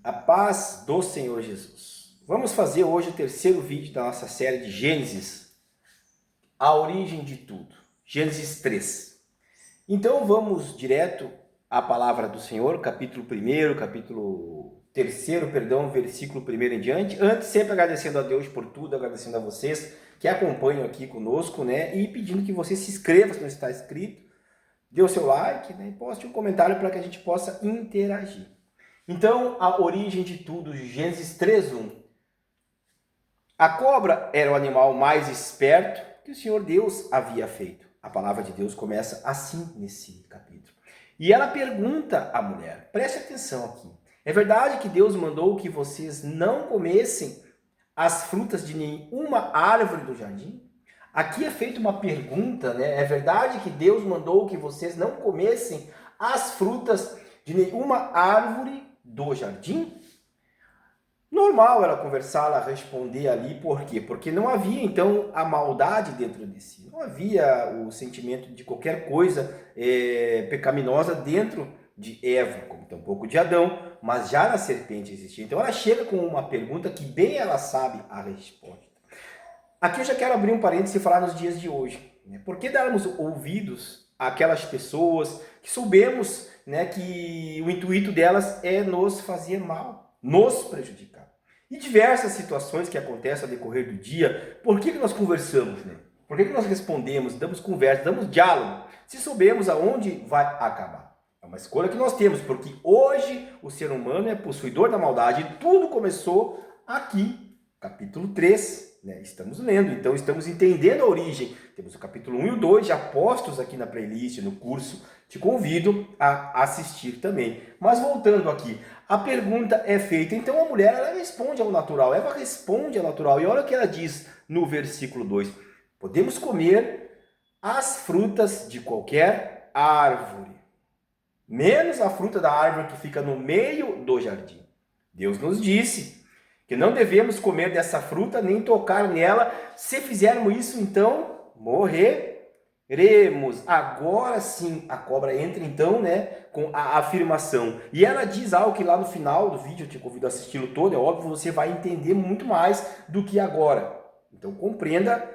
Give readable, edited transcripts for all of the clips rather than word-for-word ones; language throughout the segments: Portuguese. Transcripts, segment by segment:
A paz do Senhor Jesus. Vamos fazer hoje o terceiro vídeo da nossa série de Gênesis, a origem de tudo, Gênesis 3. Então vamos direto à palavra do Senhor, capítulo 3, versículo 1 em diante. Antes, sempre agradecendo a Deus por tudo, agradecendo a vocês que acompanham aqui conosco, né? E pedindo que você se inscreva se não está inscrito, dê o seu like, né? E poste um comentário para que a gente possa interagir. Então, a origem de tudo, Gênesis 3:1. A cobra era o animal mais esperto que o Senhor Deus havia feito. A palavra de Deus começa assim nesse capítulo. E ela pergunta à mulher, preste atenção aqui. É verdade que Deus mandou que vocês não comessem as frutas de nenhuma árvore do jardim? Aqui é feita uma pergunta, né? É verdade que Deus mandou que vocês não comessem as frutas de nenhuma árvore do jardim? Normal ela conversar, ela responder ali, por quê? Porque não havia então a maldade dentro de si, não havia o sentimento de qualquer coisa pecaminosa dentro de Eva, como tampouco de Adão, mas já na serpente existia. Então ela chega com uma pergunta que bem ela sabe a resposta. Aqui eu já quero abrir um parênteses e falar nos dias de hoje, né? Por que darmos ouvidos àquelas pessoas que soubemos, né, que o intuito delas é nos fazer mal, nos prejudicar? E diversas situações que acontecem ao decorrer do dia, por que nós conversamos, né? Por que nós respondemos, damos conversa, damos diálogo, se soubemos aonde vai acabar? É uma escolha que nós temos, porque hoje o ser humano é possuidor da maldade e tudo começou aqui, capítulo 3, né? Estamos lendo, então estamos entendendo a origem. Temos o capítulo 1 e o 2 já postos aqui na playlist, no curso. Te convido a assistir também. Mas voltando aqui, a pergunta é feita, então a mulher ela responde ao natural, Eva responde ao natural. E olha o que ela diz no versículo 2. Podemos comer as frutas de qualquer árvore, menos a fruta da árvore que fica no meio do jardim. Deus nos disse que não devemos comer dessa fruta, nem tocar nela. Se fizermos isso, então morreremos. Agora sim, a cobra entra então, né, com a afirmação. E ela diz algo que lá no final do vídeo, eu te convido a assisti-lo todo, é óbvio, você vai entender muito mais do que agora. Então compreenda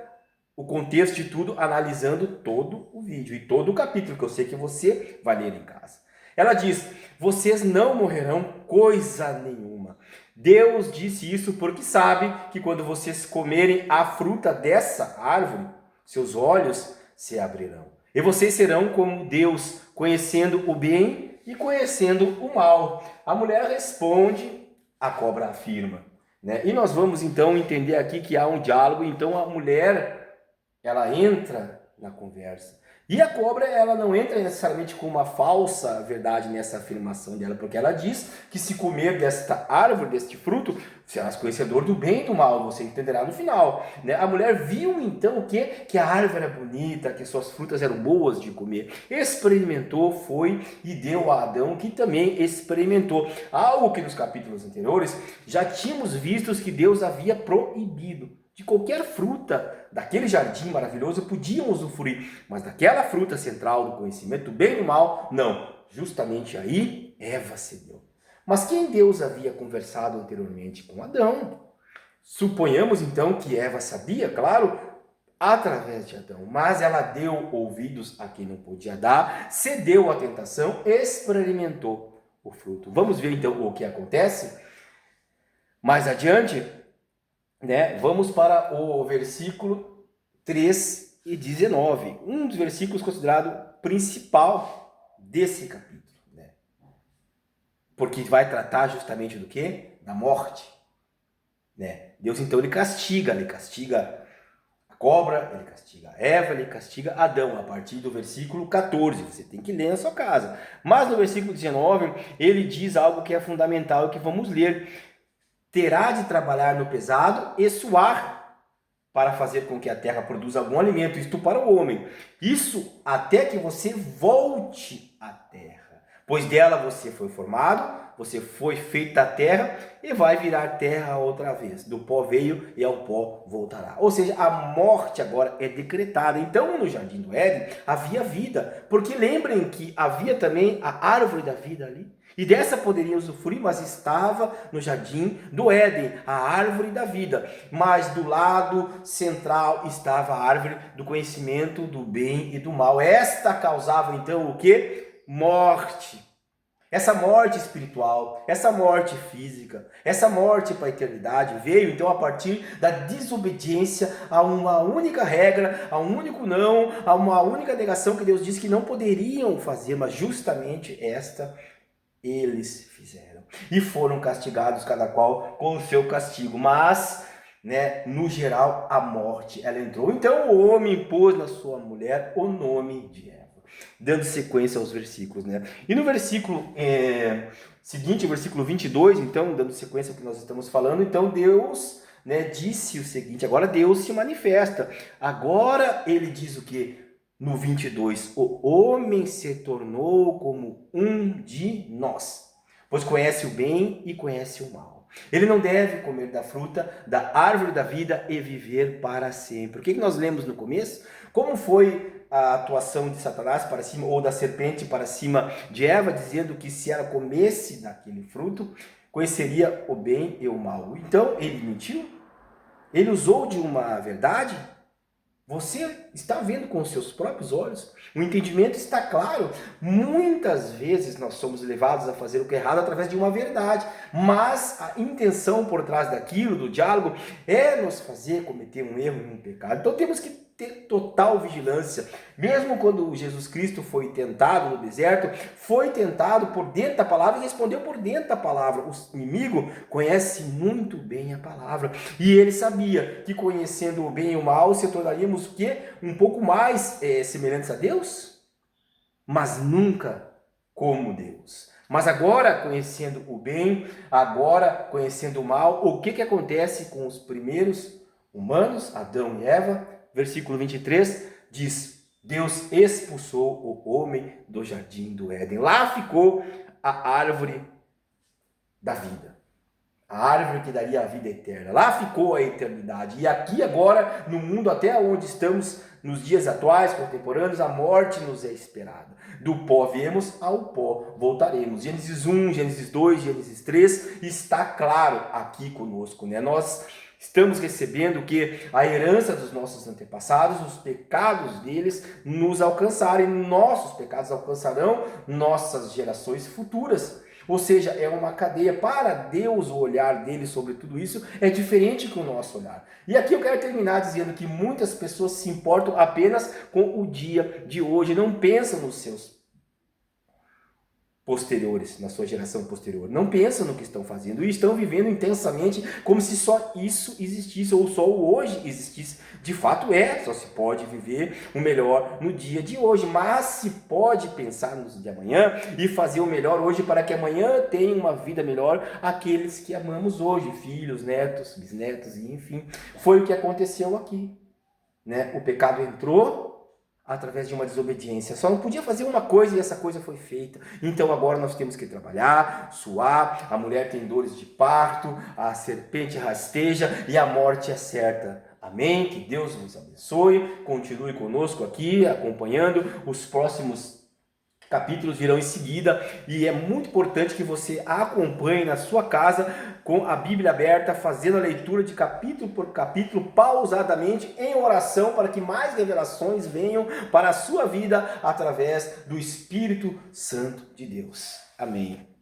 o contexto de tudo, analisando todo o vídeo e todo o capítulo, que eu sei que você vai ler em casa. Ela diz, vocês não morrerão coisa nenhuma. Deus disse isso porque sabe que quando vocês comerem a fruta dessa árvore, seus olhos se abrirão. E vocês serão como Deus, conhecendo o bem e conhecendo o mal. A mulher responde, a cobra afirma, né? E nós vamos então entender aqui que há um diálogo, então a mulher, ela entra na conversa. E a cobra, ela não entra necessariamente com uma falsa verdade nessa afirmação dela, porque ela diz que se comer desta árvore, deste fruto, serás conhecedor do bem e do mal, você entenderá no final, né? A mulher viu então o quê? Que a árvore era bonita, que suas frutas eram boas de comer. Experimentou, foi e deu a Adão, que também experimentou. Algo que nos capítulos anteriores já tínhamos visto que Deus havia proibido. De qualquer fruta daquele jardim maravilhoso podiam usufruir, mas daquela fruta central do conhecimento do bem e do mal, não. Justamente aí, Eva cedeu. Mas quem Deus havia conversado anteriormente com Adão? Suponhamos então que Eva sabia, claro, através de Adão, mas ela deu ouvidos a quem não podia dar, cedeu à tentação, experimentou o fruto. Vamos ver então o que acontece? Mais adiante, né? Vamos para o versículo 3 e 19, um dos versículos considerado principal desse capítulo, né? Porque vai tratar justamente do quê? Da morte, né? Deus então ele castiga a cobra, ele castiga Eva, ele castiga Adão, a partir do versículo 14, você tem que ler na sua casa. Mas no versículo 19, ele diz algo que é fundamental e que vamos ler. Terá de trabalhar no pesado e suar para fazer com que a terra produza algum alimento, isto para o homem. Isso até que você volte à terra. Pois dela você foi formado, você foi feito da terra e vai virar terra outra vez. Do pó veio e ao pó voltará. Ou seja, a morte agora é decretada. Então, no Jardim do Éden havia vida. Porque lembrem que havia também a árvore da vida ali. E dessa poderiam usufruir, mas estava no Jardim do Éden, a árvore da vida. Mas do lado central estava a árvore do conhecimento do bem e do mal. Esta causava então o quê? Morte. Essa morte espiritual, essa morte física, essa morte para a eternidade veio então a partir da desobediência a uma única regra, a um único não, a uma única negação que Deus disse que não poderiam fazer, mas justamente esta eles fizeram. E foram castigados cada qual com o seu castigo, mas no geral a morte ela entrou. Então o homem pôs na sua mulher o nome de Eva. Dando sequência aos versículos, E no versículo seguinte, versículo 22, então, dando sequência ao que nós estamos falando, então Deus, disse o seguinte, agora Deus se manifesta. Agora ele diz o quê? No 22, o homem se tornou como um de nós, pois conhece o bem e conhece o mal. Ele não deve comer da fruta da árvore da vida e viver para sempre. O que nós lemos no começo? Como foi a atuação de Satanás para cima, ou da serpente para cima de Eva, dizendo que se ela comesse daquele fruto, conheceria o bem e o mal. Então, ele mentiu? Ele usou de uma verdade? Você está vendo com os seus próprios olhos? O entendimento está claro. Muitas vezes nós somos levados a fazer o que é errado através de uma verdade, mas a intenção por trás daquilo, do diálogo, é nos fazer cometer um erro e um pecado. Então temos que ter total vigilância. Mesmo quando Jesus Cristo foi tentado no deserto, foi tentado por dentro da palavra e respondeu por dentro da palavra. O inimigo conhece muito bem a palavra e ele sabia que conhecendo o bem e o mal se tornaríamos o quê? Um pouco mais semelhantes a Deus, mas nunca como Deus. Mas agora, conhecendo o bem, agora conhecendo o mal, o que acontece com os primeiros humanos, Adão e Eva? Versículo 23 diz, Deus expulsou o homem do Jardim do Éden. Lá ficou a árvore da vida. A árvore que daria a vida eterna. Lá ficou a eternidade. E aqui agora, no mundo até onde estamos, nos dias atuais, contemporâneos, a morte nos é esperada. Do pó viemos, ao pó voltaremos. Gênesis 1, Gênesis 2, Gênesis 3, está claro aqui conosco, Nós estamos recebendo que a herança dos nossos antepassados, os pecados deles nos alcançaram, e nossos pecados alcançarão nossas gerações futuras. Ou seja, é uma cadeia. Para Deus, o olhar dele sobre tudo isso é diferente que o nosso olhar. E aqui eu quero terminar dizendo que muitas pessoas se importam apenas com o dia de hoje, não pensam nos seus posteriores, na sua geração posterior. Não pensam no que estão fazendo e estão vivendo intensamente como se só isso existisse ou só o hoje existisse. De fato só se pode viver o melhor no dia de hoje, mas se pode pensar no dia de amanhã e fazer o melhor hoje para que amanhã tenham uma vida melhor aqueles que amamos hoje, filhos, netos, bisnetos e enfim. Foi o que aconteceu aqui, O pecado entrou através de uma desobediência. Só não podia fazer uma coisa e essa coisa foi feita. Então agora nós temos que trabalhar, suar, a mulher tem dores de parto, a serpente rasteja e a morte é certa. Amém? Que Deus nos abençoe. Continue conosco aqui, acompanhando. Os próximos capítulos virão em seguida e é muito importante que você acompanhe na sua casa com a Bíblia aberta, fazendo a leitura de capítulo por capítulo, pausadamente, em oração, para que mais revelações venham para a sua vida através do Espírito Santo de Deus. Amém.